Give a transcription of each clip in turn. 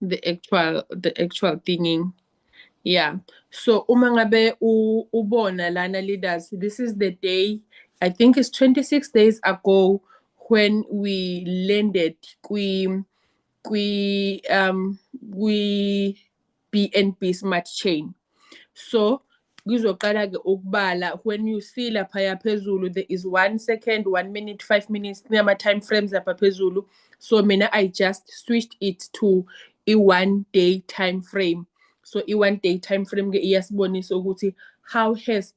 the actual thinging. Yeah. So uma ngabe ubona lana leaders, this is the day, I think it's 26 days ago when we landed we BNB Smart Chain. So kuzoqala ke ukubala when you see lapha phezulu there is 1 second, 1 minute, 5 minutes nama time frames lapha phezulu. So mina I just switched it to a 1 day time frame. So a 1 day time frame ke iyasibonisa ukuthi how has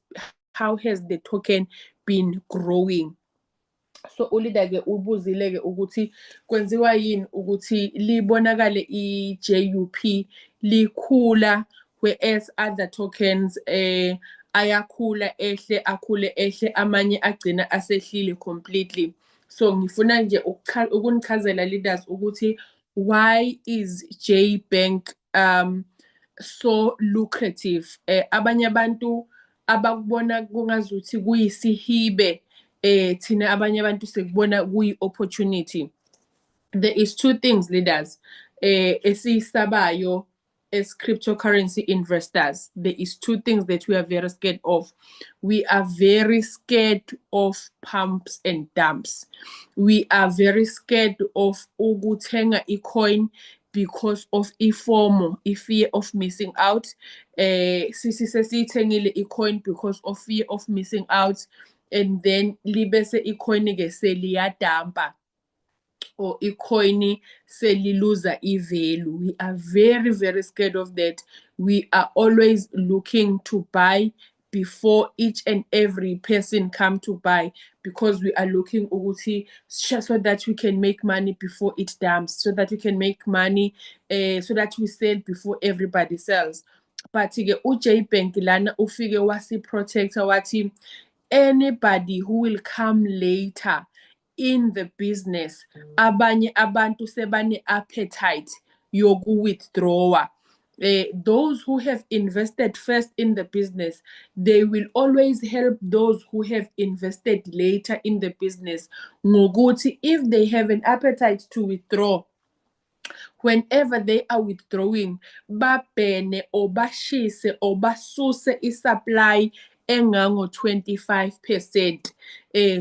the token been growing. So uleader ke ubuzile ke ukuthi kwenziwa yini ukuthi libonakale iJUP likhula, whereas other tokens ayakhula ehle akhule ehle amanye agcina asehlile completely. So ngifuna nje ukunichazela leaders ukuthi why is JBank so lucrative. Abanye abantu abakubona kungazuthi kuyisihibe, thina abanye abantu sekubona kuyi-opportunity. There is two things, leaders, esiyisabayo as cryptocurrency investors. There is two things that we are very scared of. We are very scared of pumps and dumps. We are very scared of ukuthenga coin because of FOMO, fear of missing out. Sisithengile coin because of fear of missing out, and then libese coin ke seliyadampa, or coin seliluza value. We are very, very scared of that. We are always looking to buy before each and every person come to buy, because we are looking ukuthi so that we can make money before it dumps, so that we can make money, so that we sell before everybody sells. But ke uJBank lana ufike wasi-protector wathi anybody who will come later in the business, abanye abantu sebane appetite yoku-withdrawa. Those who have invested first in the business, they will always help those who have invested later in the business. Ngokuthi if they have an appetite to withdraw, whenever they are withdrawing, babhene or bashise or basuse supply engango 25%,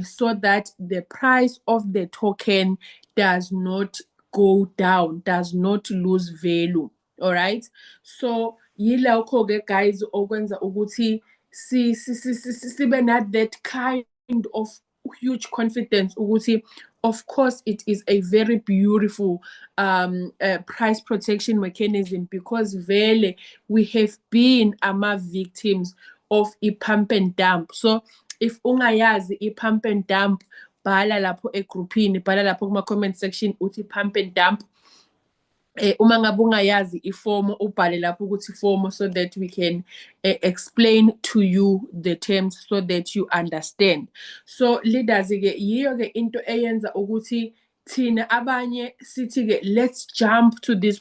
so that the price of the token does not go down, does not lose value. All right. So yilokho ke guys okwenza ukuthi sibe not that kind of huge confidence ukuthi of course it is a very beautiful price protection mechanism, because vele we have been victims of a pump and dump. So if ungayazi a pump and dump, bhala lapho egroupini, bhala lapho kuma comment section uthi pump and dump. Uma ngabe ungayazi ifomo ubhale lapho ukuthi ifomo, so that we can explain to you the terms so that you understand. So leaders ke yiyo ke into eyenza ukuthi thina abanye sithi ke let's jump to this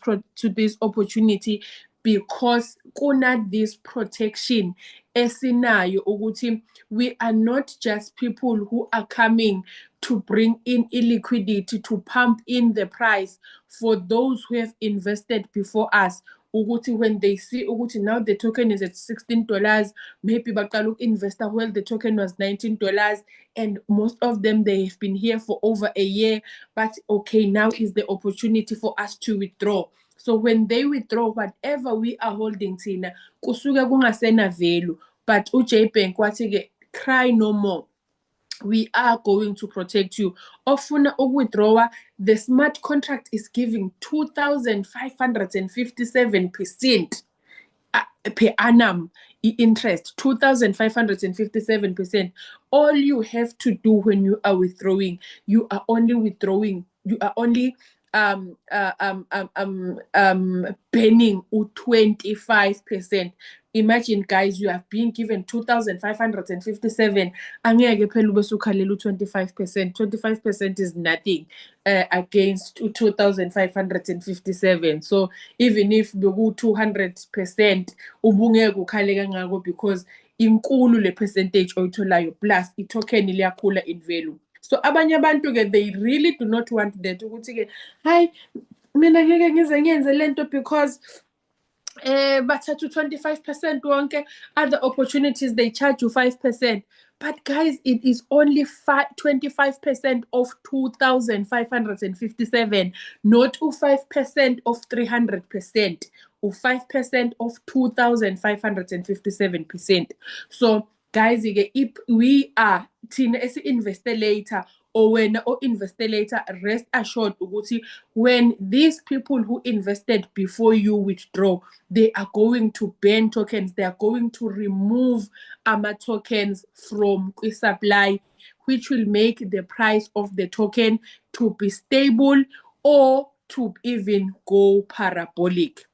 opportunity, because kuna this protection esinayo ukuthi we are not just people who are coming to bring in illiquidity, to pump in the price for those who have invested before us. Ukuthi when they see ukuthi now the token is at $16, maybe baqala invest well, the token was $19, and most of them, they have been here for over a year, but okay, now is the opportunity for us to withdraw. So when they withdraw, whatever we are holding thina kusuke kungasena value, but uJBank wathi ke cry no more, we are going to protect you. Ofuna withdraw, the smart contract is giving 2,557% per annum interest, 2,557%. All you have to do when you are withdrawing, you are only banning 25%. Imagine guys, you have been given 2,557, angeke phela ube sukhalela 25%. 25% is nothing against 2,557. So even if beku 200%, ubungeke ukhale kangako, because inkulu le percentage oyitholayo plus i-token liyakhula in value. So abanye abantu ke they really do not want that ukuthi ke hayi mina ngeke ngize ngiyenze lento because bathatha 25% wonke, other opportunities they charge you 5%. But guys, it is only 25% of 2,557, not 5% of 300%, or 5% of 2,557%. So guys, if we are thina esi-investe later, or wena o-investe later, rest assured ukuthi when these people who invested before you withdraw, they are going to ban tokens, they are going to remove tokens from the supply, which will make the price of the token to be stable or to even go parabolic.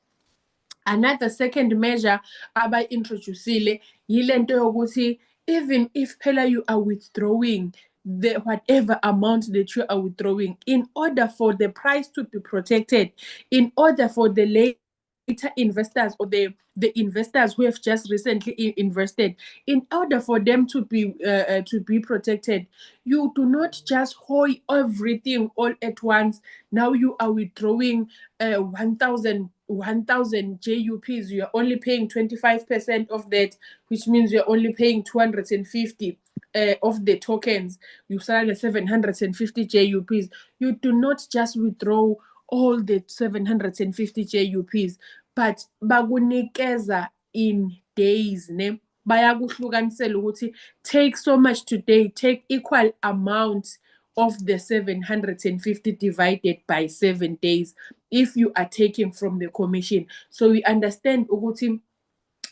Another second measure abayi-introducile yilento yokuthi even if phela you are withdrawing the whatever amount that you are withdrawing, in order for the price to be protected, in order for the later investors or the investors who have just recently invested, in order for them to be protected, you do not just hold everything all at once. Now you are withdrawing 1,000 JUPs. You are only paying 25% of that, which means you are only paying 250 of the tokens. You sell 750 JUPs. You do not just withdraw all the 750 JUPs, but bakunikeza in days, ne? Bayakuhlukanisela ukuthi take so much today, take equal amount of the 750 divided by 7 days if you are taking from the commission. So we understand ukuthi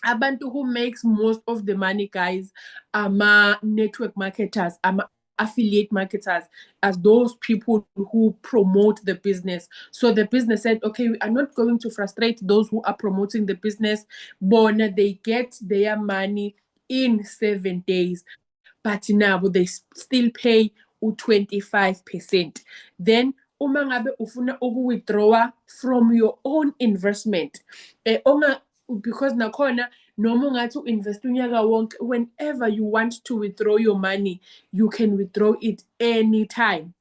abantu who makes most of the money, guys, network marketers, affiliate marketers, as those people who promote the business. So the business said, okay, we are not going to frustrate those who are promoting the business, but they get their money in 7 days, but now they still pay u-25%. Then uma ngabe ufuna uku-withdrawa from your own investment, because nakhona noma ungathi u-invest unyaka wonke, whenever you want to withdraw your money, you can withdraw it anytime.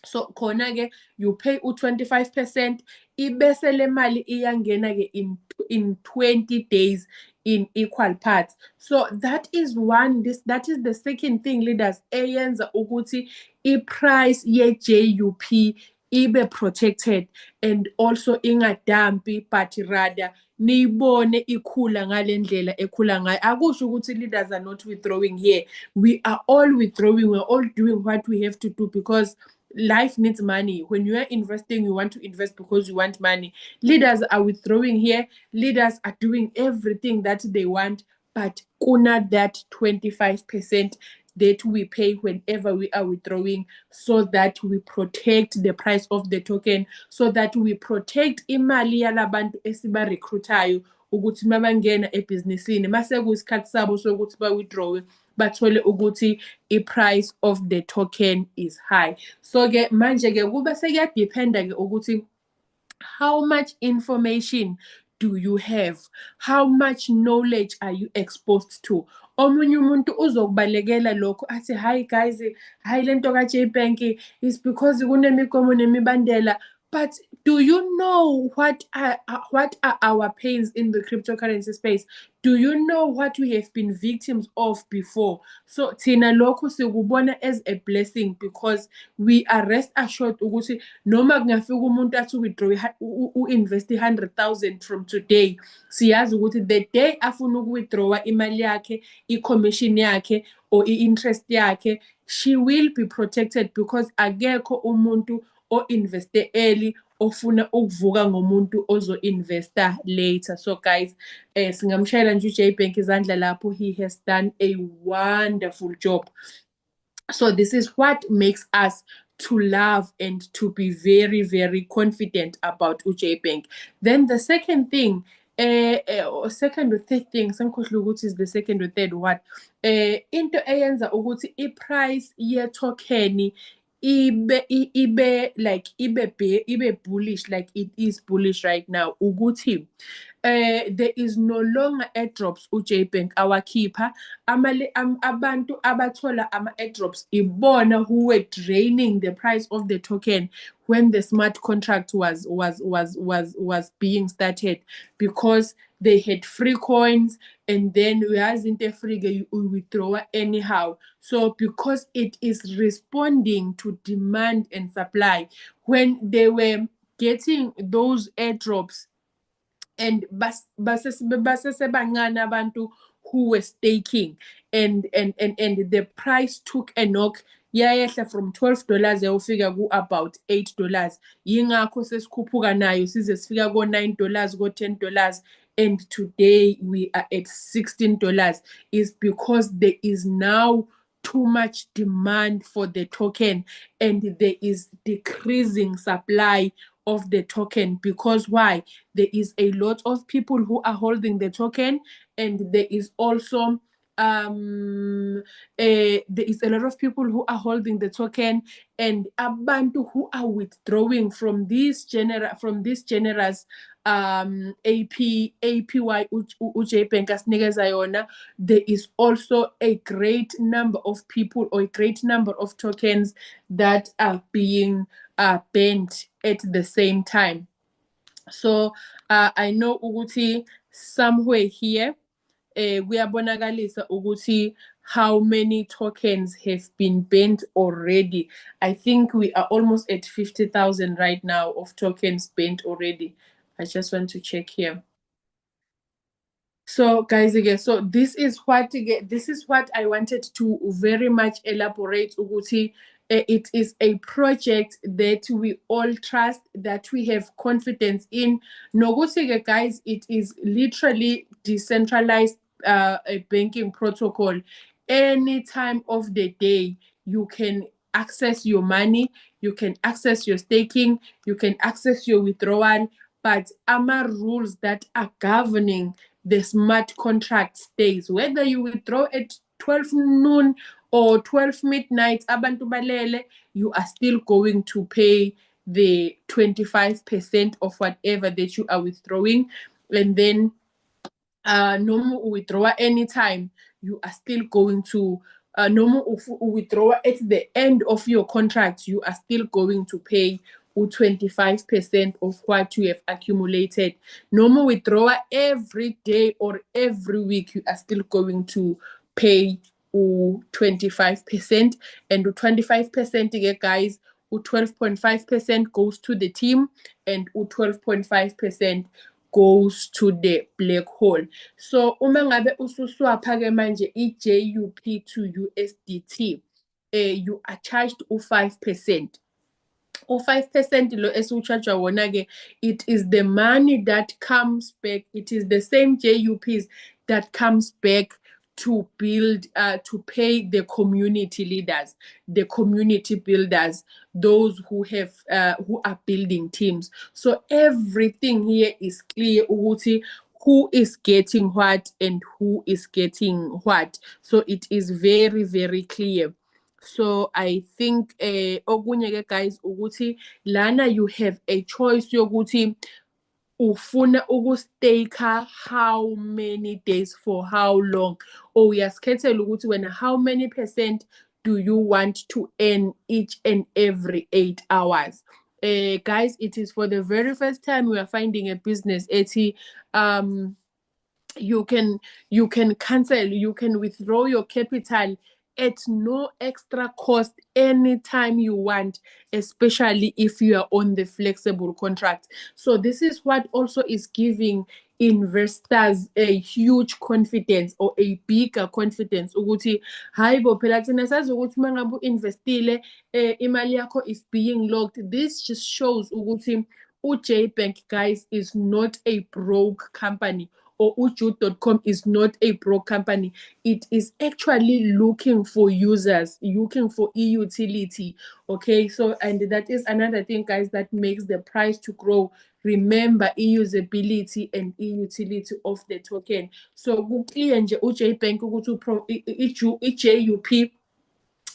So khona-ke you pay u-25%, ibese le mali iyangena-ke in 20 days in equal parts. So that is the second thing, leaders, eyenza ukuthi i-price ye-JUP ibe protected and also ingadampi, but rather niyibone ikhula ngale ndlela ekhula ngayo. Akusho ukuthi leaders are not withdrawing here. We are all withdrawing. We're all doing what we have to do because life needs money. When you are investing, you want to invest because you want money. Leaders are withdrawing here. Leaders are doing everything that they want, but kuna that 25% that we pay whenever we are withdrawing, so that we protect the price of the token, so that we protect imali yalabantu esiba-recruitayo ukuthi mabangena ebhizinisini mase kuyisikhathi sabo sokuthi ba-withdrawe bathole ukuthi i-price of the token is high. So-ke manje-ke kube sekuyadependa-ke ukuthi how much information do you have? How much knowledge are you exposed to? Omunye umuntu uzokubalekela lokho athi, hi guys, hayi lento ka-JBank is because kunemigomo nemibandela. But do you know what are our pains in the cryptocurrency space? Do you know what we have been victims of before? So thina lokho sikubona as a blessing because we are rest assured ukuthi noma kungafika umuntu athi u-invest 100,000 from today, siyazi ukuthi the day afuna uku-withdrawa imali yakhe, i-commission yakhe or i-interest yakhe, she will be protected because akekho umuntu o-investe early ofuna ukuvuka ngomuntu ozo-investa later. So guys, singamshayela nje u-JBank izandla lapho. He has done a wonderful job. So this is what makes us to love and to be very, very confident about JBank. Then the second thing, second or third thing, sangikhohlwa ukuthi is the second or third one. Into eyenza ukuthi i-price ye-token ibe bullish, like it is bullish right now, ukuthi there is no longer airdrops JBank awakhipha abantu abathola ama-airdrops ibona who were draining the price of the token when the smart contract was being started, because they had free coins, and then uyazi into efree-ke you withdraw anyhow. So because it is responding to demand and supply, when they were getting those airdrops, and basesebancane abantu who were staking, and the price took a knock, yayehla from $12 yawufika ku-about $8. Yingakho sesikhuphuka nayo size sifika ko-$9 ko-$10, and today we are at $16. Is because there is now too much demand for the token, and there is decreasing supply of the token. Because why? There is a lot of people who are holding the token, and there is also there is a lot of people who are holding the token, and abantu who are withdrawing from this generous APY JBank asinikeza yona. There is also a great number of people, or a great number of tokens that are being banned at the same time. So I know ukuthi somewhere here kuyabonakalisa ukuthi how many tokens have been banned already. I think we are almost at 50,000 right now of tokens banned already. I just want to check here. So guys, again, so this is what I wanted to very much elaborate ukuthi it is a project that we all trust, that we have confidence in. Nokuthi guys, it is literally decentralized a banking protocol. Any time of the day you can access your money, you can access your staking, you can access your withdrawal, but rules that are governing the smart contract stays. Whether you withdraw at 12 noon or 12 midnight, abantu balele, you are still going to pay the 25% of whatever that you are withdrawing. And then no more withdraw anytime, you are still going to no more withdraw at the end of your contract, you are still going to pay 25% of what you have accumulated. No more withdrawal every day or every week, you are still going to pay 25%. And 25%, guys, 12.5% goes to the team, and 12.5% goes to the black hole. So uma ngabe ususwapha ke manje i-JUP to USDT, you are charged 5%. 5% lo esiwucharge wona ke, it is the money that comes back. It is the same JUPs that comes back to build to pay the community leaders, the community builders, those who have who are building teams. So everything here is clear ukuthi who is getting what and who is getting what. So it is very, very clear. So I think okunye ke guys ukuthi lana you have a choice yokuthi ufuna ukustaker how many days for how long, or uyazikhethela ukuthi wena how many percent do you want to earn each and every 8 hours. Guys, it is for the very first time we are finding a business ethi you can cancel, you can withdraw your capital at no extra cost anytime you want, especially if you are on the flexible contract. So this is what also is giving investors a huge confidence, or a bigger confidence ukuthi hayi bo phela thina sazi ukuthi mangabe uinvestile imali yakho is being locked. This just shows ukuthi JBank, guys, is not a broke company, or ujude.com is not a broke company. It is actually looking for users, looking for e-utility. Okay, so and that is another thing, guys, that makes the price to grow. Remember e-usability and e-utility of the token. So clear nje JBank ukuthi i-JUP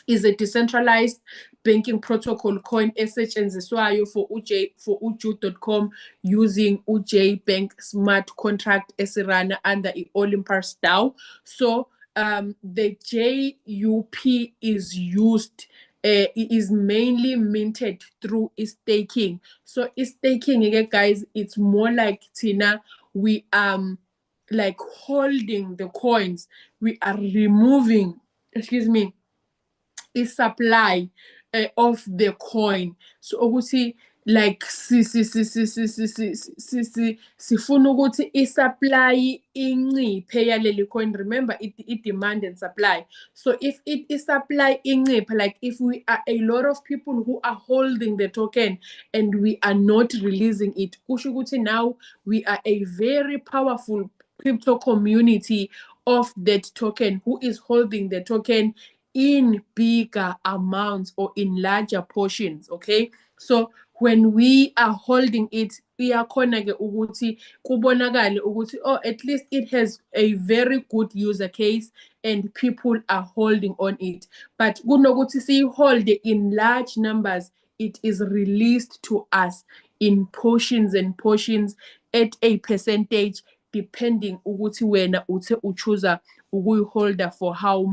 is a decentralized banking protocol coin esetshenziswayo for uju.com using JBank smart contract esirana under Olympus DAO. So the JUP is used is mainly minted through staking. So staking again, guys, it's more like Tina, we like holding the coins, we are removing, excuse me, is supply of the coin. So ukuthi like sifuna ukuthi i-supply inciphe yaleli coin. Remember it demand and supply. So if it is supply inciphe, like if we are a lot of people who are holding the token and we are not releasing it, kusho ukuthi now we are a very powerful crypto community of that token who is holding the token in bigger amounts or in larger portions. Okay, so when we are holding it, iyakhona ke ukuthi kubonakale ukuthi at least it has a very good user case and people are holding on it. But kunokuthi siyihold in large numbers, it is released to us in portions and portions at a percentage, depending ukuthi wena uthe uchoose ukuyiholder for how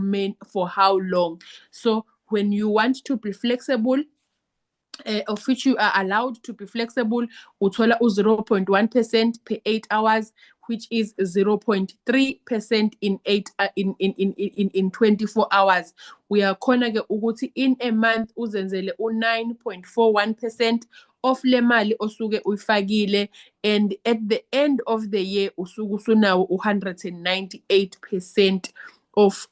long. So when you want to be flexible, of which you are allowed to be flexible, uthola 0.1% per 8 hours, which is 0.3% in 24 hours. We are khona ke ukuthi in a month uzenzele u9.41% of le mali osuke uyifakile, and at the end of the year usuke usunawo 198% of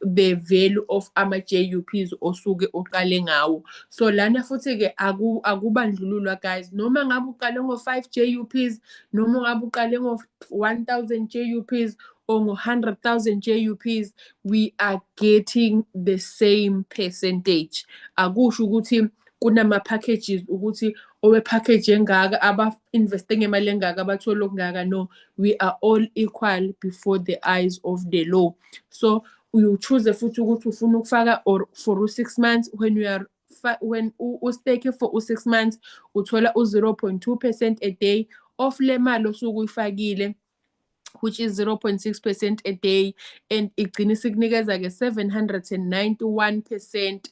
the value of ama-JUPs osuke uqale ngawo. So lana futhi ke akubandlululwa, guys, noma ngabe uqale ngo-5 JUPs, noma ngabe uqale ngo-1000 JUPs or ngo-100,000 JUPs, we are getting the same percentage. Akusho ukuthi kunama-packages ukuthi owe-package engaka aba-investe ngemali engaka abathola okungaka. No, we are all equal before the eyes of the law. So you choose futhi ukuthi ufuna ukufaka or for 6 months. When you are when u-stake for 6 months uthola 0.2% a day of le mali osuke uyifakile, which is 0.6% a day, and igcina isikunikeza ke 791%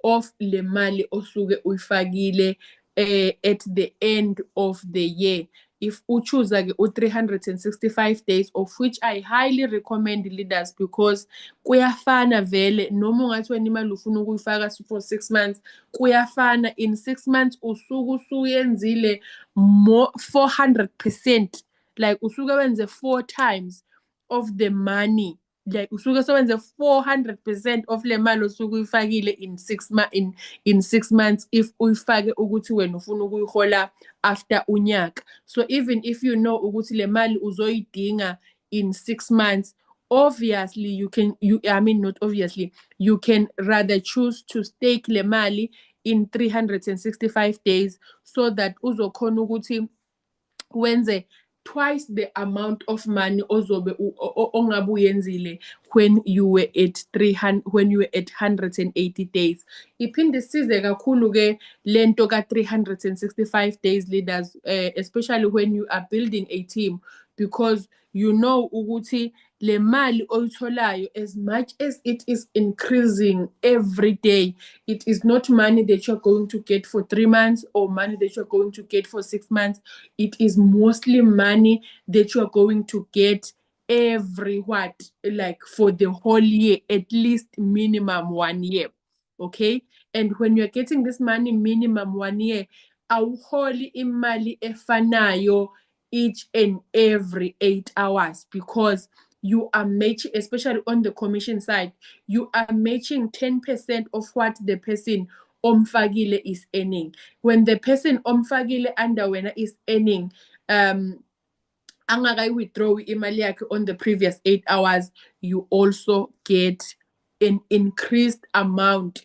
of le mali osuke uyifakile at the end of the year. If you choose like 365 days, of which I highly recommend leaders, because kuyafana vele noma ungathi wena imali ufuna ukuyifaka for 6 months, kuyafana in 6 months usuke usuyenzile more 400%, like usuke wenze 4 times of the money, like usuke sewenze 400% of le mali osuke uyifakile in 6 months if uyifake ukuthi wena ufuna ukuyihola after unyaka. So even if you know ukuthi le mali uzoyidinga in 6 months, obviously you can you can rather choose to stake le mali in 365 days, so that uzokhona ukuthi wenze twice the amount of money ozobe ongabe uyenzile when you were at 180 days. Iphinde size kakhulu ke lento ka 365 days leaders, especially when you are building a team, because you know ukuthi le mali oyitholayo, as much as it is increasing every day, it is not money that you're going to get for 3 months or money that you're going to get for 6 months. It is mostly money that you're going to get like for the whole year, at least minimum 1 year. Okay, and when you're getting this money minimum 1 year, awuholi imali efanayo each and every 8 hours, because you are matching, especially on the commission side, you are matching 10% of what the person omfagile is earning. When the person omfagile under wena is earning angakayi withdraw imali yakhe on the previous 8 hours, you also get an increased amount,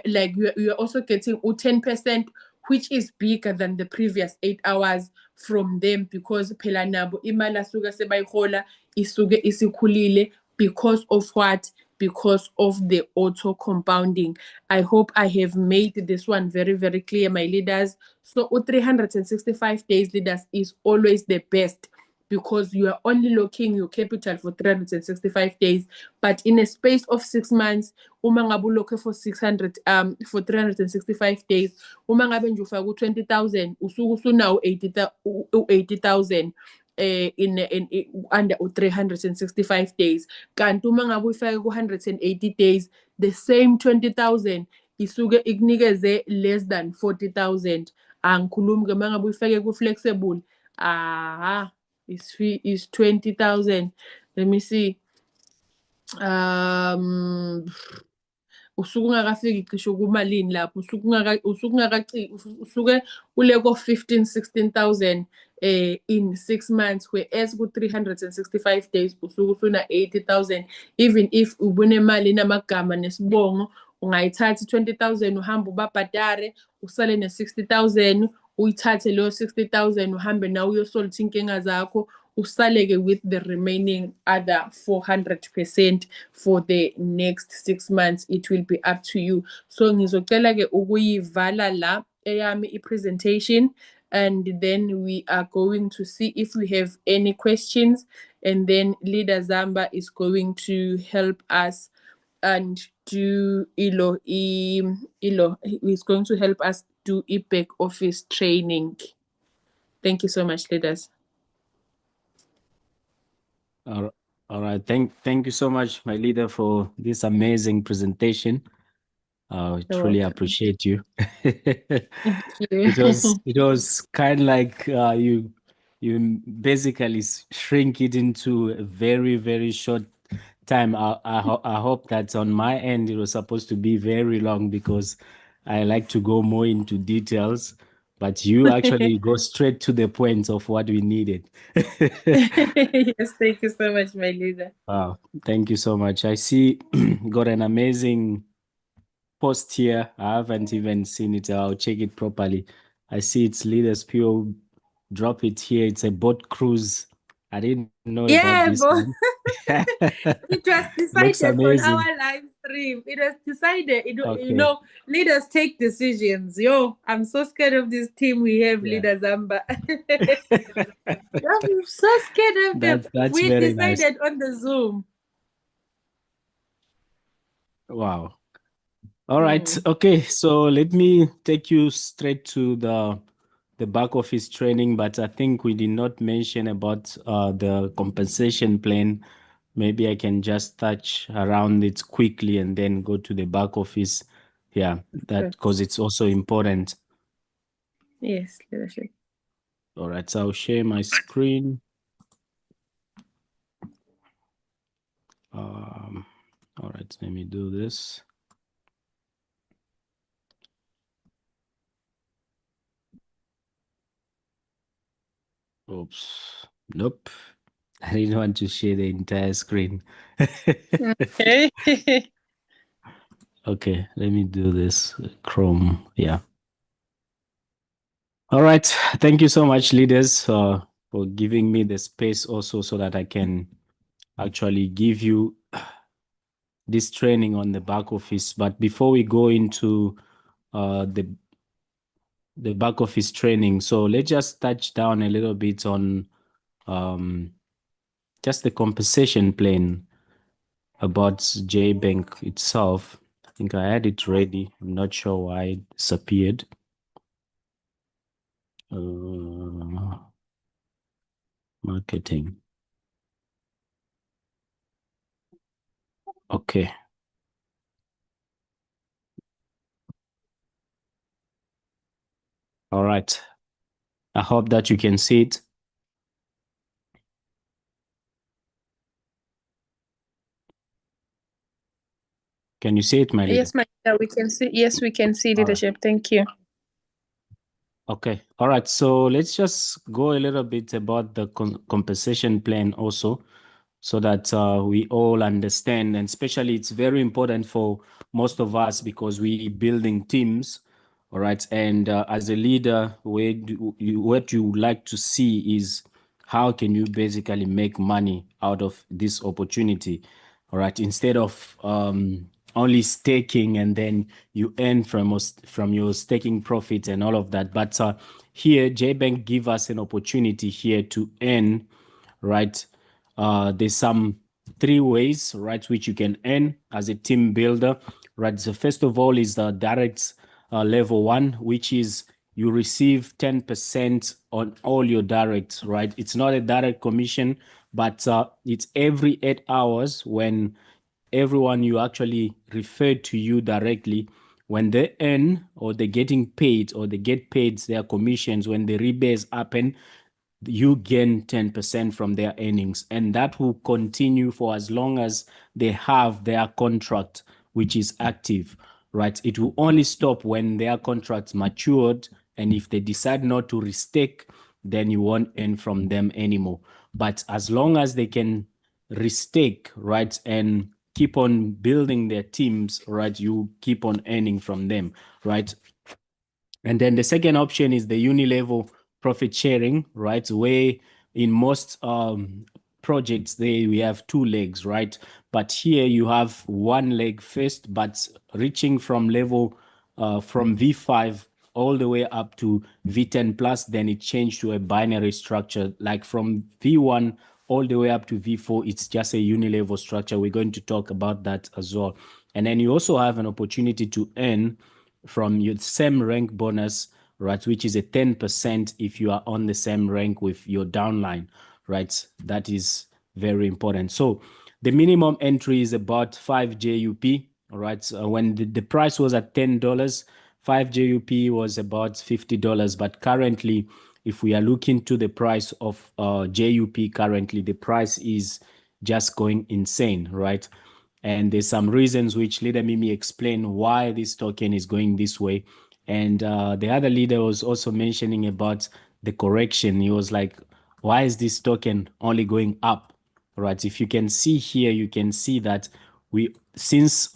like you are also getting 10%, which is bigger than the previous 8 hours from them, because phela nabo imali asuke sebayihola isuke isikhulile because of what? because of the auto compounding. I hope I have made this one very, very clear, my leaders. So 365 days, leaders, is always the best because you are only locking your capital for 365 days. But in a space of 6 months, uma ngabe ulokhe for 365 days, uma ngabe nje ufaka u-20,000, usuke usunawo 80,000 in under 365 days. Kanti uma ngabe uyifake ku-180 days, the same 20,000 isuke ikunikeze less than 40,000. Angikhulumi ke mangabe uyifake ku-flexible, is 20,000. Let me see. Usuke ungakafiki cishe kumalini lapho, usuke ule ko-15,000-16,000 in 6 months, whereas ku-365 days usuke usuna 80,000. Even if ubunemali enamagama nesibongo, ungayithatha i-20,000 uhambe ubabhadare, usale ne-60,000, uyithathe leyo 60,000 uhambe nawe uyosolutha inkinga zakho, usaleke with the remaining other 400% for the next 6 months. It will be up to you. So ngizocela ke ukuyivala la eyami i-presentation, and then we are going to see if we have any questions, and then Leader Zamba is going to help us and do is going to help us do a back office training. Thank you so much, leaders. All right. Thank you so much, my leader, for this amazing presentation. Truly appreciate you. Thank you. It was kind of like you basically shrink it into a very, very short time. I hope that on my end it was supposed to be very long because I like to go more into details, but you actually go straight to the point of what we needed. Yes, thank you so much, my leader. Wow, thank you so much. I see got an amazing post here. I haven't even seen it. I'll check it properly. I see it's Leaders PO. Drop it here. It's a boat cruise. I didn't know about this one. It was decided on our live stream. It was decided. You know, leaders take decisions. Yo, I'm so scared of this team we have, Leader Zamba. I'm so scared of them. We decided on the Zoom. Wow. All right. Okay. So let me take you straight to the back office training, but I think we did not mention about the compensation plan. Maybe I can just touch around it quickly and then go to the back office. Yeah, that because it's also important. Yes, leadership. All right, so I'll share my screen. All right, let me do this. Oops, nope. I didn't want to share the entire screen. Okay. Okay, let me do this. Chrome, yeah. All right, thank you so much, leaders, for giving me the space also so that I can actually give you this training on the back office. But before we go into the back office training, so let's just touch down a little bit on just the compensation plan about JBank itself. I think I had it ready. I'm not sure why it disappeared. Marketing. Okay. All right. I hope that you can see it. Can you see it, my leader? Yes, my leader, we can see. Yes, we can see leadership. Thank you. Okay. All right. So let's just go a little bit about the compensation plan also, so that we all understand. And especially it's very important for most of us because we building teams. All right. And as a leader, what you would like to see is how can you basically make money out of this opportunity. all right, instead of only staking and then you earn from your staking profits and all of that. But here, JBank give us an opportunity here to earn, right? There's some three ways, right, which you can earn as a team builder, right? So first of all is the direct level one, which is you receive 10% on all your directs, right? It's not a direct commission, but it's every 8 hours when everyone you actually refer to you directly, when they earn or they're getting paid or they get paid their commissions, when the rebates happen, you gain 10% from their earnings. And that will continue for as long as they have their contract, which is active, right? It will only stop when their contracts matured. And if they decide not to restake, then you won't earn from them anymore. But as long as they can restake, right, and keep on building their teams, right, you keep on earning from them, right? And then the second option is the unilevel profit sharing, right? Where in most projects we have two legs, right? But here you have one leg first, but reaching from level from V5 all the way up to V10 plus, then it changed to a binary structure. Like from V1 all the way up to V4, it's just a unilevel structure. We're going to talk about that as well. And then you also have an opportunity to earn from your same rank bonus, right, which is a 10% if you are on the same rank with your downline, right? That is very important. So the minimum entry is about 5 JUP, all right? So when the price was at $10, 5 JUP was about $50. But currently, if we are looking to the price of JUP currently, the price is just going insane, right? And there's some reasons which leader Mimi explained why this token is going this way. And the other leader was also mentioning about the correction. He was like, why is this token only going up? Right. If you can see here, you can see that since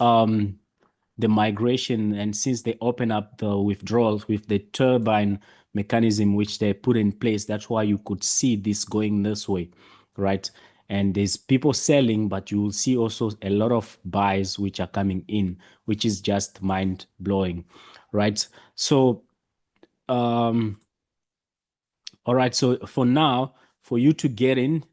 the migration and since they open up the withdrawals with the turbine mechanism which they put in place, that's why you could see this going this way, right? And there's people selling, but you will see also a lot of buys which are coming in, which is just mind blowing, right? So all right, so for now, for you to get in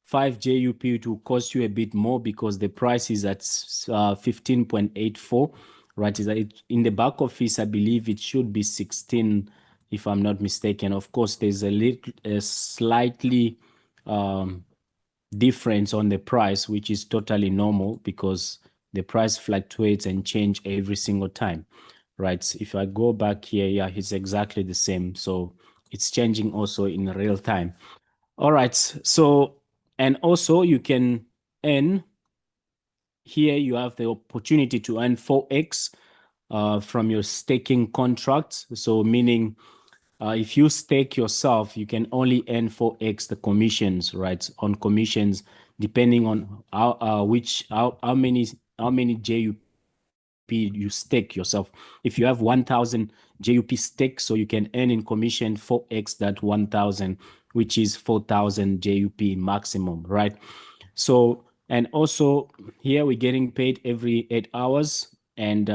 5 JUP, it will cost you a bit more because the price is at 15.84, right? Is that in the back office, I believe it should be 16, if I'm not mistaken. Of course, there's a slightly difference on the price, which is totally normal because the price fluctuates and change every single time, right? If I go back here, yeah, it's exactly the same. So it's changing also in real time. All right. So, and also you can earn here, you have the opportunity to earn 4x from your staking contracts. So meaning if you stake yourself, you can only earn 4x the commissions, right? On commissions, depending on how many JUP you stake yourself. If you have 1,000 JUP stake, so you can earn in commission 4x that 1,000, which is 4,000 JUP maximum, right? So, and also here we're getting paid every 8 hours. And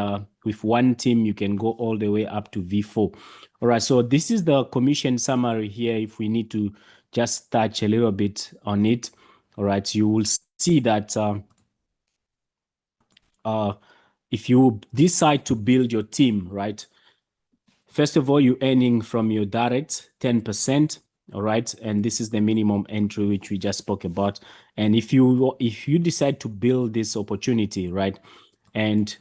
with one team, you can go all the way up to V4. All right, so this is the commission summary here. If we need to just touch a little bit on it, all right, you will see that if you decide to build your team, right, first of all, you're earning from your direct 10%. All right. And this is the minimum entry, which we just spoke about. And if you decide to build this opportunity, right? And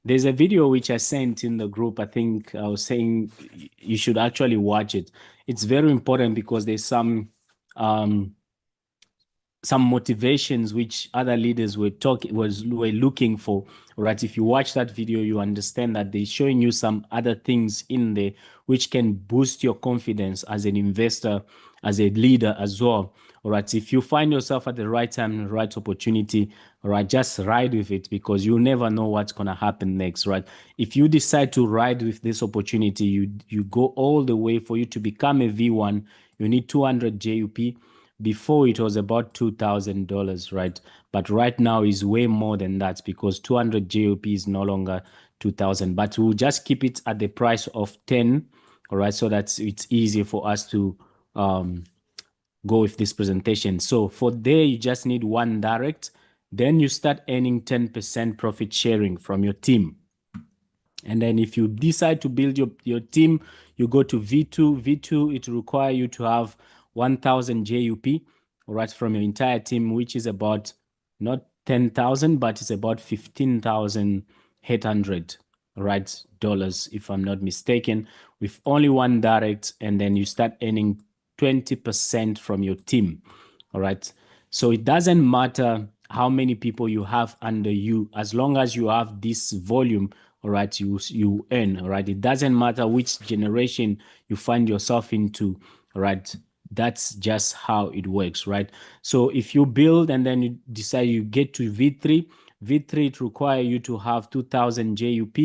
there's a video which I sent in the group. I think I was saying you should actually watch it. It's very important because there's some motivations which other leaders were looking for, right? If you watch that video, you understand that they're showing you some other things in there which can boost your confidence as an investor, as a leader as well. All right. If you find yourself at the right time and the right opportunity, all right, just ride with it because you never know what's gonna happen next, right? If you decide to ride with this opportunity, you go all the way. For you to become a V1, you need 200 JUP. before it was about $2,000, right? But right now is way more than that because 200 JOP is no longer 2,000. But we'll just keep it at the price of 10, all right, so that it's easy for us to go with this presentation. So for there, you just need one direct. Then you start earning 10% profit sharing from your team. And then if you decide to build your team, you go to V2. V2, it require you to have 1,000 JUP, all right, from your entire team, which is about not 10,000, but it's about 15,800, right, dollars, if I'm not mistaken, with only one direct. And then you start earning 20% from your team, all right. So it doesn't matter how many people you have under you, as long as you have this volume, all right, you earn, all right. It doesn't matter which generation you find yourself into, all right. That's just how it works, right? So if you build and then you decide you get to V3, V3 it require you to have 2,000 JUP,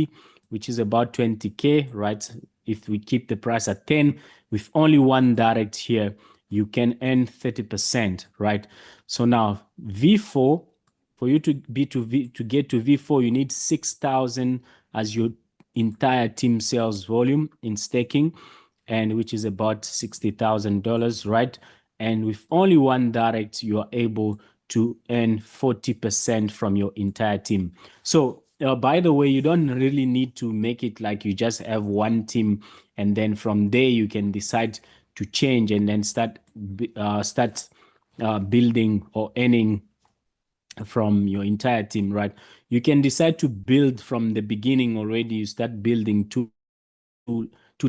which is about 20K, right? If we keep the price at 10, with only one direct here, you can earn 30%, right? So now V4, for you to get to V4, you need 6,000 as your entire team sales volume in staking, and which is about $60,000, right? And with only one direct, you are able to earn 40% from your entire team. So by the way, you don't really need to make it like you just have one team, and then from there you can decide to change and then start building or earning from your entire team, right? You can decide to build from the beginning already. You start building two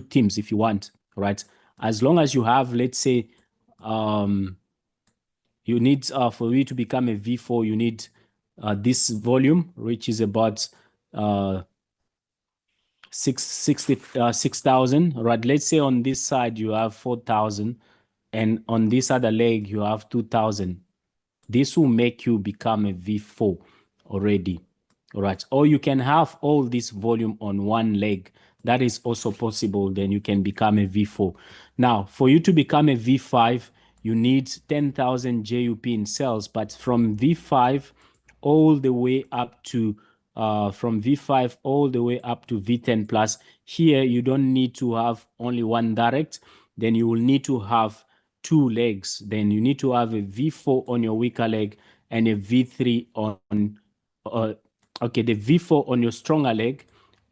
teams if you want, right? As long as you have, let's say, you need for you to become a V4, you need this volume, which is about 6,000, right? Let's say on this side you have 4,000, and on this other leg you have 2,000. This will make you become a V4 already. All right. Or you can have all this volume on one leg. That is also possible. Then you can become a V4. Now, for you to become a V5, you need 10,000 JUP in sales. But from V5 all the way up to from V5 all the way up to V10 plus, here you don't need to have only one direct. Then you will need to have two legs. Then you need to have a V4 on your weaker leg and a V3 on the V4 on your stronger leg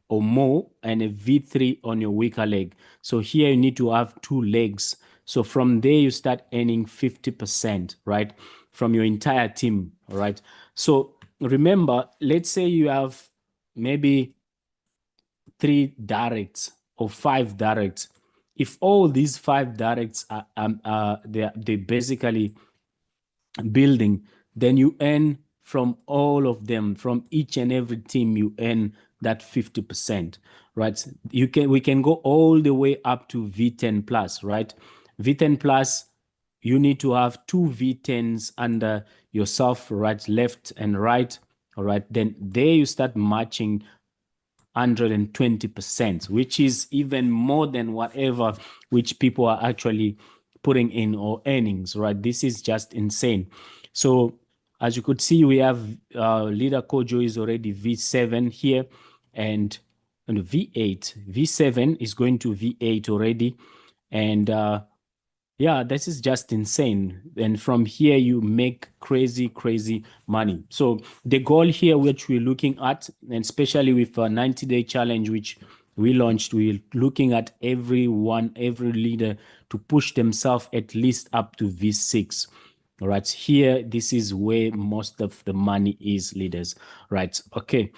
or more, and a V3 on your weaker leg. So here you need to have two legs. So from there you start earning 50%, right, from your entire team, all right? So remember, let's say you have maybe 3 directs or 5 directs. If all these 5 directs are they basically building, then you earn from all of them, from each and every team, you earn that 50%, right? We can go all the way up to V10 plus, right? V10 plus, you need to have 2 V10s under yourself, right, left and right, all right? Then there you start matching 120%, which is even more than whatever which people are actually putting in or earnings, right? This is just insane. So as you could see, we have leader Kojo is already V7 here, and V8. V7 is going to V8 already. And yeah, this is just insane. And from here, you make crazy, crazy money. So the goal here, which we're looking at, and especially with a 90-day challenge, which we launched, we're looking at every leader to push themselves at least up to V6. All right, here, this is where most of the money is, leaders, right? Okay,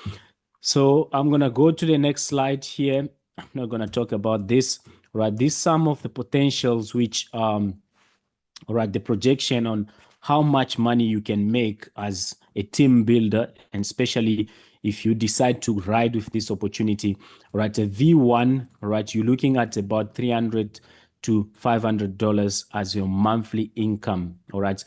so I'm going to go to the next slide here. I'm not going to talk about this, right? These some of the potentials which, all right, the projection on how much money you can make as a team builder, and especially if you decide to ride with this opportunity, right? A V1, right? You're looking at about $300 to $500 as your monthly income, all right?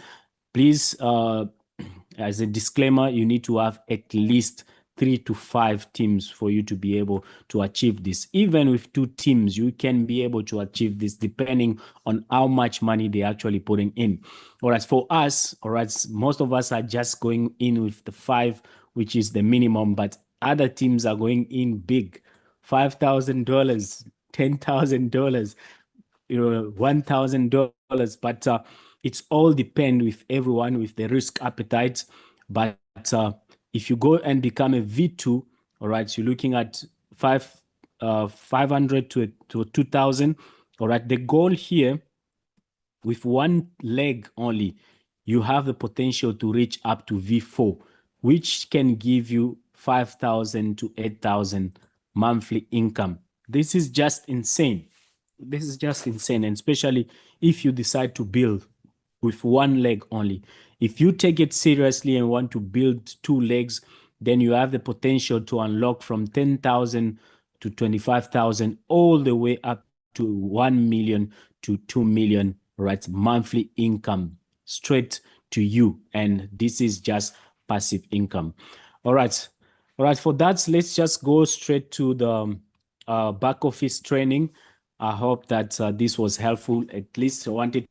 Please, as a disclaimer, you need to have at least 3 to 5 teams for you to be able to achieve this. Even with 2 teams, you can be able to achieve this depending on how much money they're actually putting in. All right, for us, all right, most of us are just going in with the 5, which is the minimum, but other teams are going in big. $5,000, $10,000, $1,000, but it's all depend with everyone with the risk appetite. But if you go and become a V2, all right, you're looking at 500 to 2,000. All right, the goal here with one leg only, you have the potential to reach up to V4, which can give you 5,000 to 8,000 monthly income. This is just insane. This is just insane, and especially if you decide to build with one leg only. If you take it seriously and want to build 2 legs, then you have the potential to unlock from 10,000 to 25,000 all the way up to 1 million to 2 million, right? Monthly income straight to you. And this is just passive income. All right. All right. For that, let's just go straight to the back office training. I hope that this was helpful. At least I wanted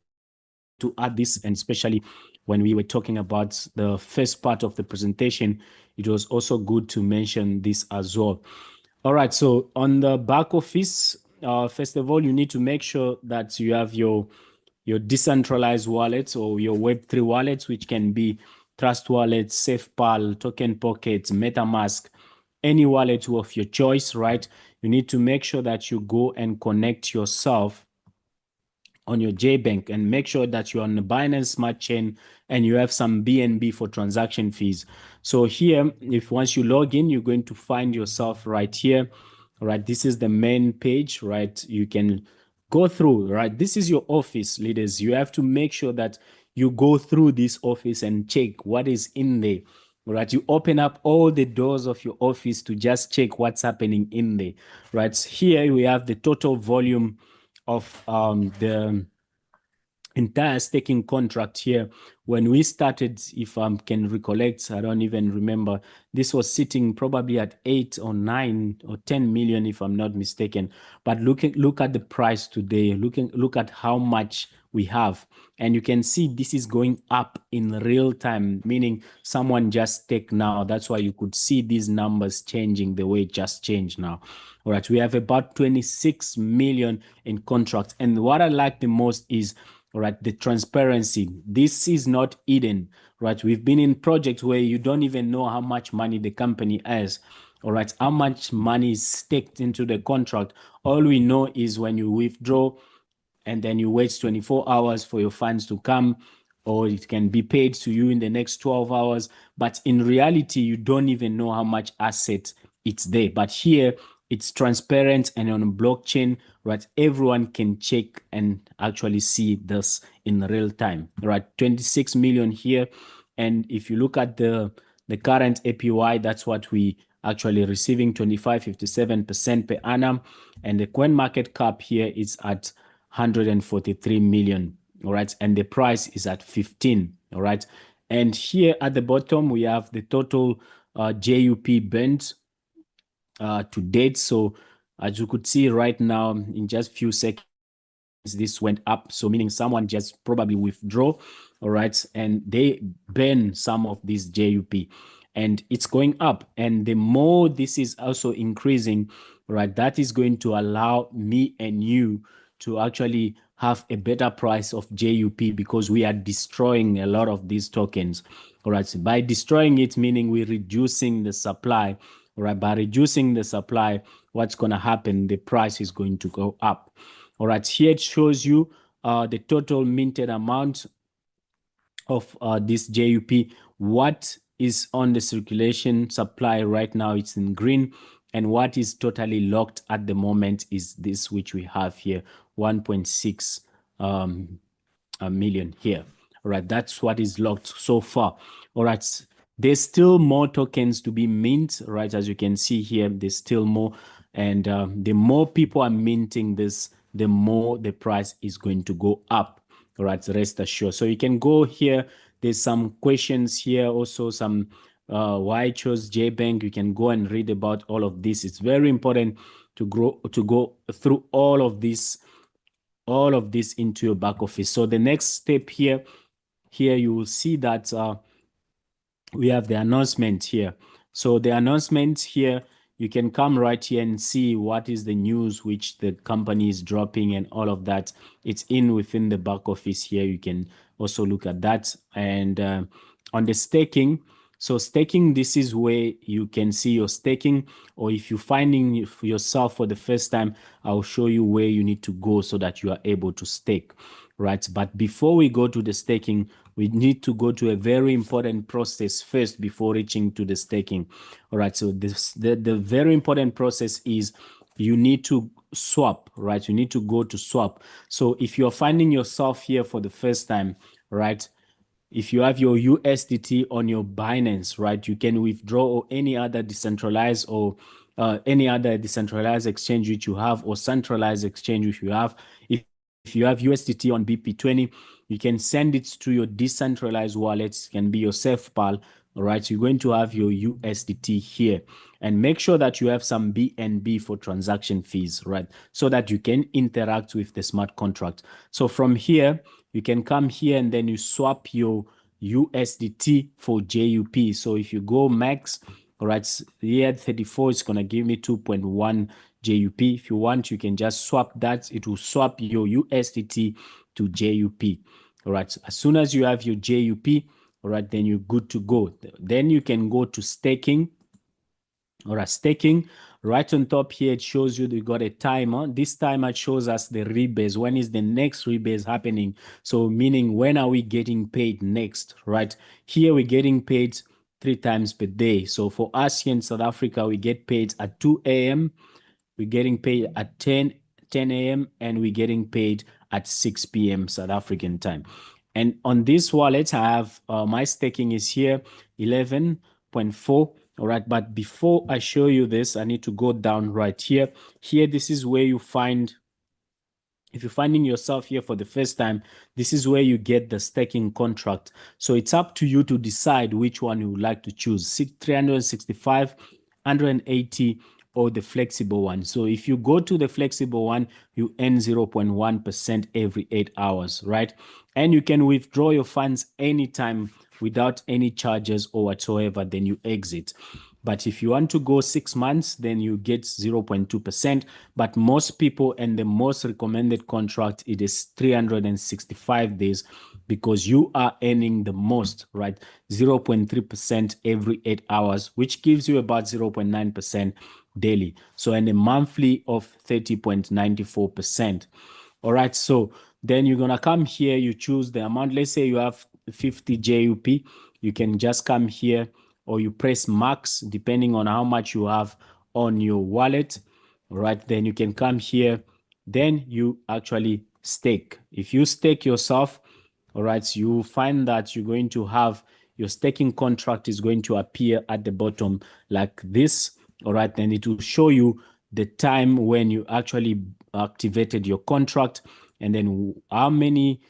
to add this, and especially when we were talking about the first part of the presentation, it was also good to mention this as well. All right, so on the back office, first of all, you need to make sure that you have your decentralized wallets or your Web3 wallets, which can be Trust Wallet, SafePal, Token Pocket, MetaMask, any wallet of your choice, right? You need to make sure that you go and connect yourself on your JBank and make sure that you're on the Binance Smart Chain and you have some BNB for transaction fees. So here, if once you log in, you're going to find yourself right here. All right, this is the main page, right? You can go through, right? This is your office, leaders. You have to make sure that you go through this office and check what is in there. Right, you open up all the doors of your office to just check what's happening in there. Right, here we have the total volume of the entire staking contract here. When we started, if I can recollect, I don't even remember, this was sitting probably at 8 or 9 or 10 million, if I'm not mistaken. But look at the price today. Look at how much we have, and you can see this is going up in real time, meaning someone just staked now. That's why you could see these numbers changing the way it just changed now. All right, we have about 26 million in contracts, and what I like the most is, all right, the transparency. This is not hidden, right? We've been in projects where you don't even know how much money the company has, all right, how much money is staked into the contract. All we know is when you withdraw and then you wait 24 hours for your funds to come, or it can be paid to you in the next 12 hours. But in reality, you don't even know how much asset it's there. But here, it's transparent and on a blockchain, right? Everyone can check and actually see this in real time, right? 26 million here. And if you look at the current APY, that's what we actually receiving, 25.57% per annum. And the coin market cap here is at 143 million. All right. And the price is at 15. All right. And here at the bottom, we have the total JUP burned to date. So as you could see right now, in just few seconds, this went up. So meaning someone just probably withdraw, all right, and they burn some of this JUP, and it's going up. And the more this is also increasing, right, that is going to allow me and you to actually have a better price of JUP, because we are destroying a lot of these tokens. All right, so by destroying it, meaning we're reducing the supply. All right, by reducing the supply, what's going to happen? The price is going to go up. All right, here it shows you the total minted amount of this JUP. What is on the circulation supply right now? It's in green. And what is totally locked at the moment is this, which we have here, 1.6 million here. All right, that's what is locked so far. All right, there's still more tokens to be mint, right? As you can see here, there's still more. And the more people are minting this, the more the price is going to go up. All right, rest assured. So you can go here. There's some questions here, also some why I chose JBank. You can go and read about all of this. It's very important to go through all of this into your back office. So the next step here you will see that we have the announcement here. So the announcement here, you can come right here and see what is the news which the company is dropping and all of that. It's within the back office here. You can also look at that. And on the staking, so staking, this is where you can see your staking, or if you're finding yourself for the first time, I'll show you where you need to go so that you are able to stake, right? But before we go to the staking, we need to go to a very important process first before reaching to the staking. All right, so the very important process is you need to swap, right? You need to go to swap. So if you're finding yourself here for the first time, right, if you have your USDT on your Binance, right, you can withdraw or any other decentralized or any other decentralized exchange which you have, or centralized exchange which you have. If you have USDT on BP20, you can send it to your decentralized wallet. It can be your SafePal. All right, you're going to have your USDT here, and make sure that you have some BNB for transaction fees, right, so that you can interact with the smart contract. So from here, you can come here and then you swap your USDT for JUP. So if you go max, all right, here 34 is going to give me 2.1 JUP. If you want, you can just swap that. It will swap your USDT to JUP. All right, as soon as you have your JUP, all right, then you're good to go. Then you can go to staking. All right, staking. Right on top here, it shows you that you got a timer. This timer shows us the rebase. When is the next rebase happening? So meaning, when are we getting paid next, right? Here we're getting paid 3 times per day. So for us here in South Africa, we get paid at 2 a.m., we're getting paid at 10 a.m., and we're getting paid at 6 p.m. South African time. And on this wallet, I have my staking is here 11.4. All right, but before I show you this, I need to go down right here. Here, this is where you find, if you're finding yourself here for the first time, this is where you get the staking contract. So it's up to you to decide which one you would like to choose, 365, 180, or the flexible one. So if you go to the flexible one, you earn 0.1% every 8 hours, right? And you can withdraw your funds anytime without any charges or whatsoever, then you exit. But if you want to go 6 months, then you get 0.2%. But most people, and the most recommended contract, it is 365 days, because you are earning the most, right? 0.3% every 8 hours, which gives you about 0.9% daily. So, and a monthly of 30.94%. All right, so then you're gonna come here, you choose the amount. Let's say you have 50 JUP, you can just come here, or you press max depending on how much you have on your wallet. All right, then you can come here, then you actually stake. If you stake yourself, all right, you find that you're going to have your staking contract is going to appear at the bottom like this. All right, then it will show you the time when you actually activated your contract, and then how many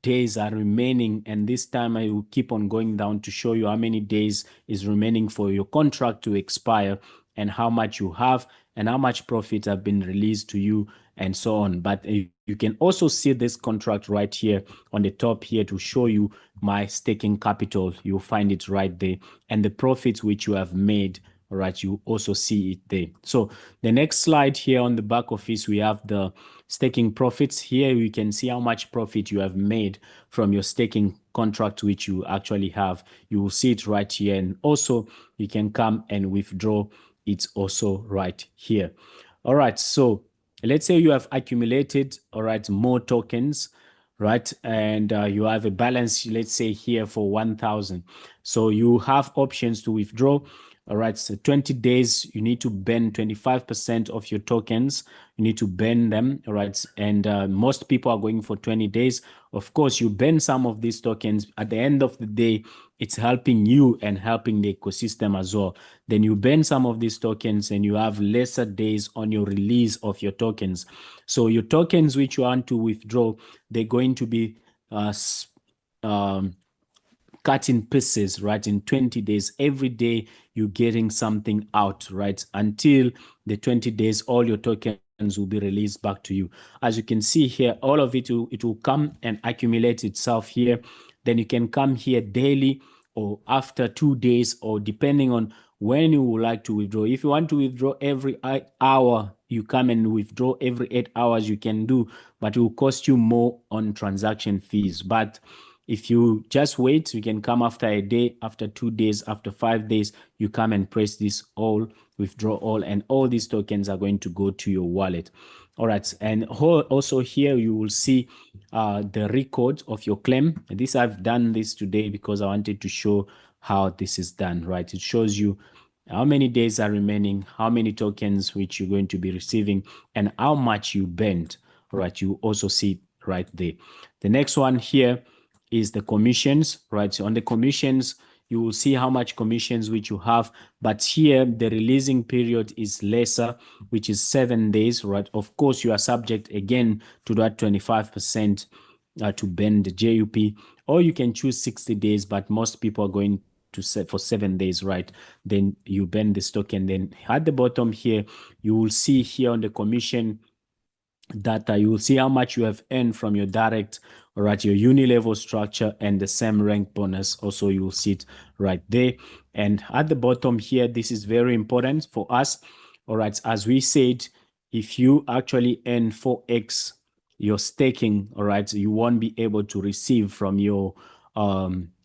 days are remaining. And this time I will keep on going down to show you how many days is remaining for your contract to expire, and how much you have, and how much profit have been released to you, and so on. But you can also see this contract right here on the top here to show you my staking capital. You'll find it right there, and the profits which you have made. All right, you also see it there. So the next slide here on the back office, we have the staking profits. Here you can see how much profit you have made from your staking contract, which you actually have. You will see it right here, and also you can come and withdraw it also right here. All right, so let's say you have accumulated, all right, more tokens, right? And you have a balance, let's say here for 1,000. So you have options to withdraw. All right, so 20 days, you need to burn 25% of your tokens. You need to burn them, all right? And most people are going for 20 days. Of course, you burn some of these tokens. At the end of the day, it's helping you and helping the ecosystem as well. Then you burn some of these tokens, and you have lesser days on your release of your tokens. So your tokens which you want to withdraw, they're going to be cut in pieces, right? In 20 days, every day you're getting something out, right? Until the 20 days, all your tokens will be released back to you. As you can see here, all of it will come and accumulate itself here. Then you can come here daily or after 2 days, or depending on when you would like to withdraw. If you want to withdraw every hour, you come and withdraw every 8 hours, you can do, but it will cost you more on transaction fees. But if you just wait, you can come after a day, after 2 days, after 5 days, you come and press this all, withdraw all, and all these tokens are going to go to your wallet. All right. And also here you will see the record of your claim. And I've done this today because I wanted to show how this is done, right? It shows you how many days are remaining, how many tokens which you're going to be receiving, and how much you burned, right? You also see it right there. The next one here is the commissions, right? So on the commissions, you will see how much commissions which you have, but here the releasing period is lesser, which is 7 days, right? Of course, you are subject again to that 25% to bend the JUP, or you can choose 60 days, but most people are going to set for 7 days, right? Then you bend this token. Then at the bottom here, you will see here on the commission data, you will see how much you have earned from your direct or at your uni level structure, and the same rank bonus. Also, you will see it right there. And at the bottom here, this is very important for us. All right, as we said, if you actually earn 4x your staking, all right, you won't be able to receive from your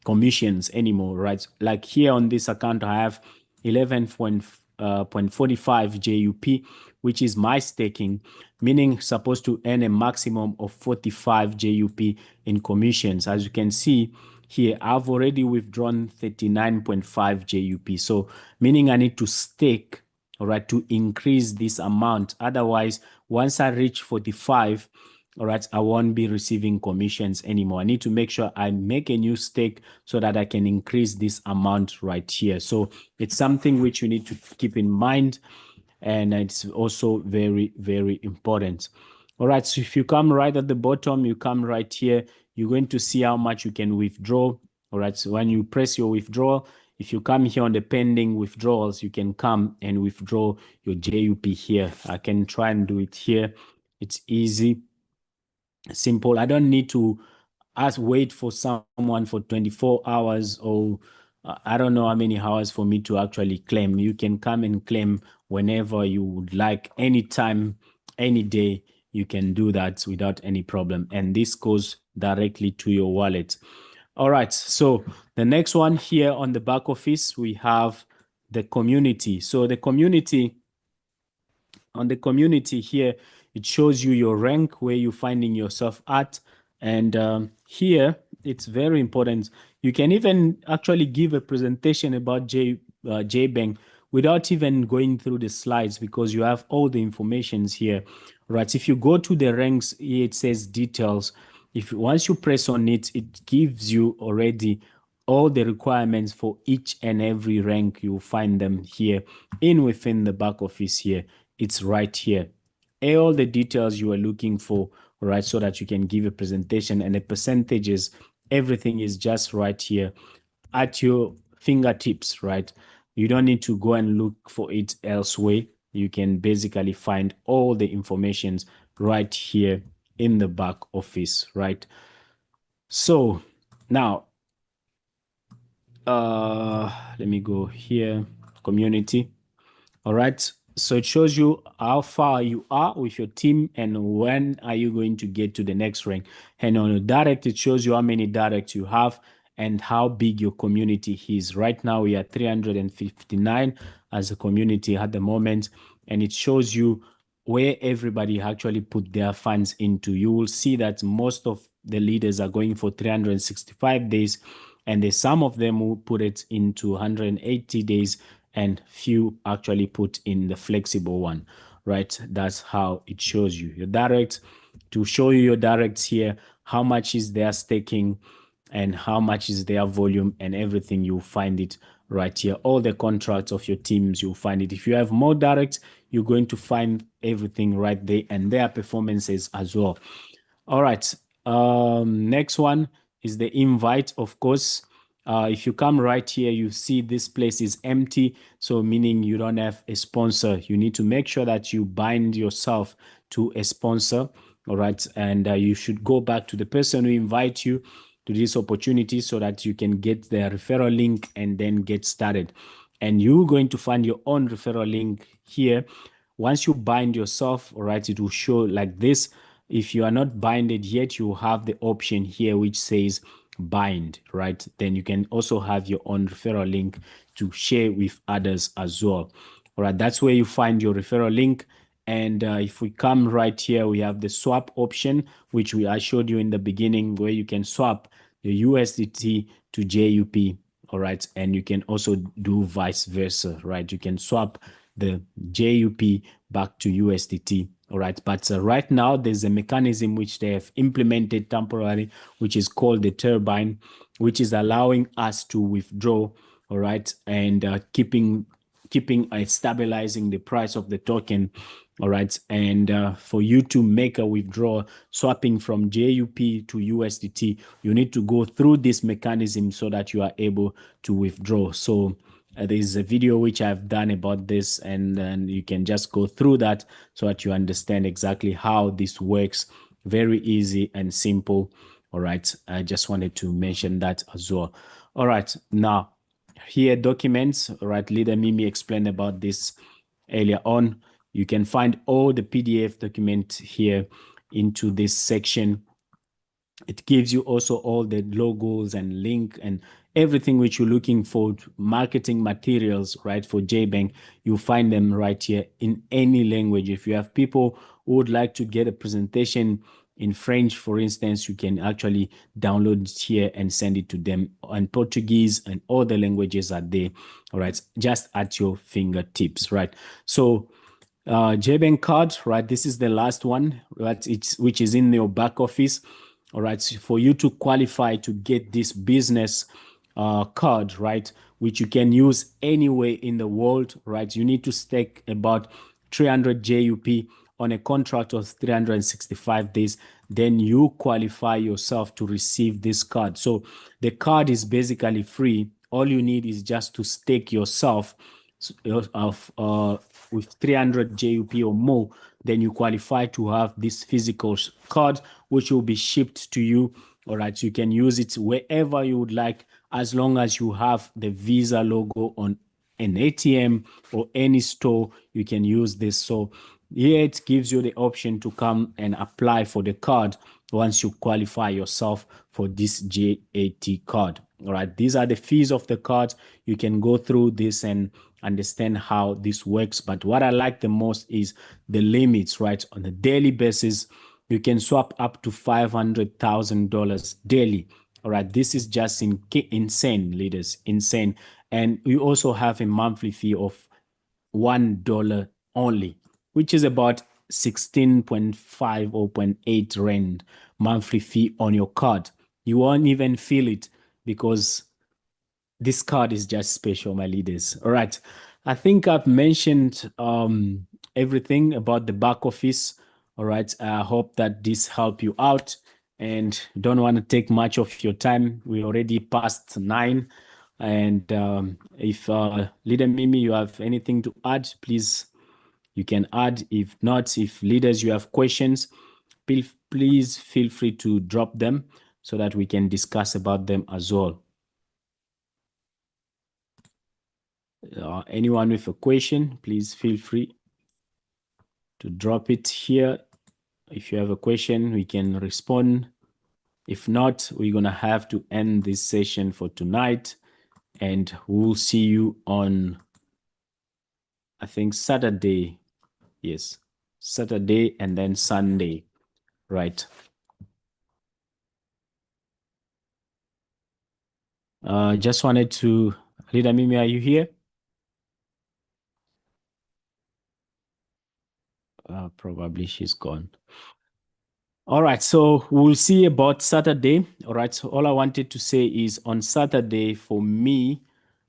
commissions anymore, right? Like here on this account, I have 11.45 JUP, which is my staking, meaning supposed to earn a maximum of 45 JUP in commissions. As you can see here, I've already withdrawn 39.5 JUP. So meaning I need to stake, all right, to increase this amount. Otherwise, once I reach 45, all right, I won't be receiving commissions anymore. I need to make sure I make a new stake so that I can increase this amount right here. So it's something which you need to keep in mind, and it's also very, very important. All right, so if you come right at the bottom, you come right here, you're going to see how much you can withdraw. All right, so when you press your withdrawal, if you come here on the pending withdrawals, you can come and withdraw your JUP here. I can try and do it here. It's easy, simple. I don't need to wait for someone for 24 hours, or I don't know how many hours for me to actually claim. You can come and claim whenever you would like, anytime, any day. You can do that without any problem, and this goes directly to your wallet. All right, so the next one here on the back office, we have the community. So the community, on the community here, it shows you your rank, where you're finding yourself at. And here, it's very important. You can even actually give a presentation about JBank without even going through the slides, because you have all the informations here, right? If you go to the ranks here, it says details. If once you press on it, it gives you already all the requirements for each and every rank. You'll find them here within the back office here. It's right here. All the details you are looking for, right? So that you can give a presentation, and the percentages, everything is just right here at your fingertips, right? You don't need to go and look for it elsewhere. You can basically find all the informations right here in the back office, right? So now, let me go here, community. All right. So it shows you how far you are with your team and when are you going to get to the next rank. And on your direct, it shows you how many directs you have and how big your community is. Right now, we are 359 as a community at the moment, and it shows you where everybody actually put their funds into. You will see that most of the leaders are going for 365 days, and there's some of them who put it into 180 days, and few actually put in the flexible one, right? That's how it shows you your direct. To show you your directs here, how much is their staking and how much is their volume and everything, you'll find it right here. All the contracts of your teams, you'll find it. If you have more directs, you're going to find everything right there, and their performances as well. All right. Next one is the invite, of course. if you come right here, you see this place is empty. So meaning you don't have a sponsor. You need to make sure that you bind yourself to a sponsor. All right. And you should go back to the person who invite you to this opportunity so that you can get their referral link and then get started. And you're going to find your own referral link here. Once you bind yourself, all right, it will show like this. If you are not binded yet, you have the option here which says bind, right? Then you can also have your own referral link to share with others as well. All right, that's where you find your referral link. And if we come right here, we have the swap option, which I showed you in the beginning, where you can swap the USDT to JUP. All right, and you can also do vice versa, right? You can swap the JUP back to USDT. All right, but right now there's a mechanism which they have implemented temporarily, which is called the turbine, which is allowing us to withdraw. All right, and keeping stabilizing the price of the token. All right, and for you to make a withdrawal swapping from JUP to USDT, you need to go through this mechanism so that you are able to withdraw. So there's a video which I've done about this, and then you can just go through that so that you understand exactly how this works. Very easy and simple. All right, I just wanted to mention that as well. All right, now here documents. All right, Leader Mimi explained about this earlier on. You can find all the PDF document here into this section. It gives you also all the logos and link and everything which you're looking for, marketing materials, right, for JBank. You find them right here in any language. If you have people who would like to get a presentation in French, for instance, you can actually download it here and send it to them. And Portuguese and all the languages are there, all right, just at your fingertips, right? So JBank card, right? This is the last one, right? Which is in your back office. All right. So for you to qualify to get this business card, right, which you can use anywhere in the world, right? You need to stake about 300 JUP on a contract of 365 days. Then you qualify yourself to receive this card. So the card is basically free. All you need is just to stake yourself of with 300 JUP or more, then you qualify to have this physical card, which will be shipped to you. All right, so you can use it wherever you would like, as long as you have the Visa logo on an ATM or any store, you can use this. So here it gives you the option to come and apply for the card once you qualify yourself for this JAT card. All right, these are the fees of the card. You can go through this and understand how this works. But what I like the most is the limits, right? On a daily basis, you can swap up to $500,000 daily. All right, this is just insane, leaders, insane. And we also have a monthly fee of $1 only, which is about 16.5 or 0.8 rand monthly fee on your card. You won't even feel it because this card is just special, my leaders. All right. I think I've mentioned everything about the back office. All right. I hope that this helped you out and don't want to take much of your time. We already passed 9. And if Leader Mimi, you have anything to add, please, you can add. If not, if leaders, you have questions, please feel free to drop them so that we can discuss about them as well. Anyone with a question, please feel free to drop it here. If you have a question, we can respond. If not, we're going to have to end this session for tonight, and we'll see you on, I think, Saturday. Yes, Saturday and then Sunday, right? Just wanted to, Leader Mimi, are you here? Probably she's gone. All right, so we'll see about Saturday. All right, so all I wanted to say is on Saturday for me,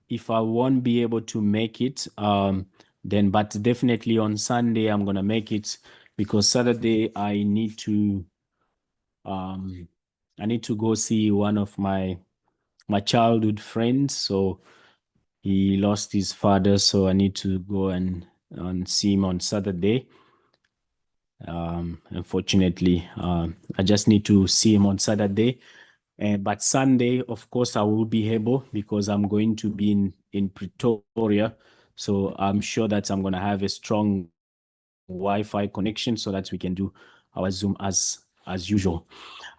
if I won't be able to make it, then but definitely on Sunday I'm gonna make it because Saturday I need to go see one of my my childhood friend. So he lost his father, so I need to go and see him on Saturday. Unfortunately, I just need to see him on Saturday. But Sunday, of course, I will be able because I'm going to be in Pretoria. So I'm sure that I'm going to have a strong Wi-Fi connection so that we can do our Zoom as usual.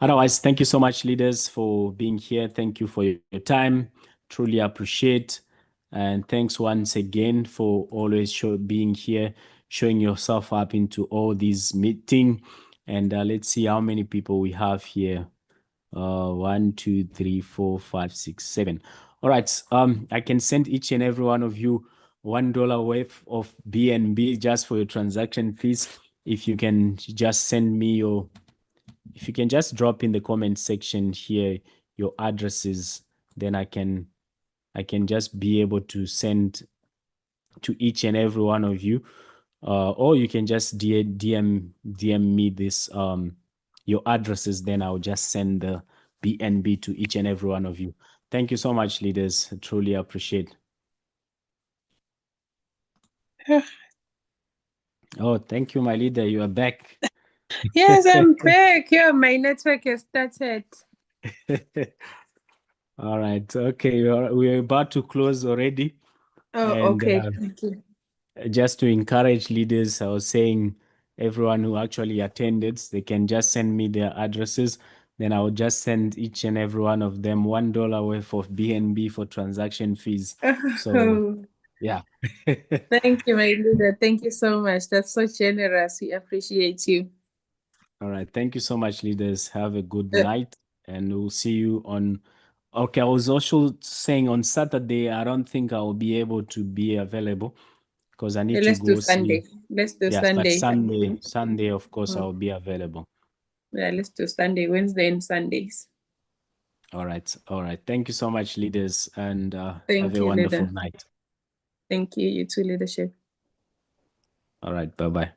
Otherwise, thank you so much, leaders, for being here. Thank you for your time. Truly appreciate. And thanks once again for always being here, showing yourself up into all these meeting. And let's see how many people we have here. 1, 2, 3, 4, 5, 6, 7. All right. I can send each and every one of you $1 worth of BNB just for your transaction fees. If you can just send me if you can just drop in the comment section here your addresses, then I can just be able to send to each and every one of you. Or you can just DM me this your addresses, then I'll just send the BNB to each and every one of you. Thank you so much, leaders. I truly appreciate. Oh, thank you, my leader. You are back. Yes, I'm back. Yeah, my network has started. All right. Okay. We're about to close already. Oh, And okay. Thank you. just to encourage leaders, I was saying everyone who actually attended, they can just send me their addresses. Then I will just send each and every one of them $1 worth of BNB for transaction fees. So, Oh, yeah. thank you, my leader. Thank you so much. That's so generous. We appreciate you. All right. Thank you so much, leaders. Have a good Uh, night. And we'll see you on. Okay. I was also saying on Saturday, I don't think I'll be able to be available because I need to let's do go Sunday. see. Let's do Yes, but Sunday. Sunday, of course, Oh, I'll be available. yeah, let's do Sunday, Wednesday, and Sundays. All right. All right. Thank you so much, leaders, and have Thank a you, wonderful leader. night. Thank you. You too, leadership. All right. Bye bye.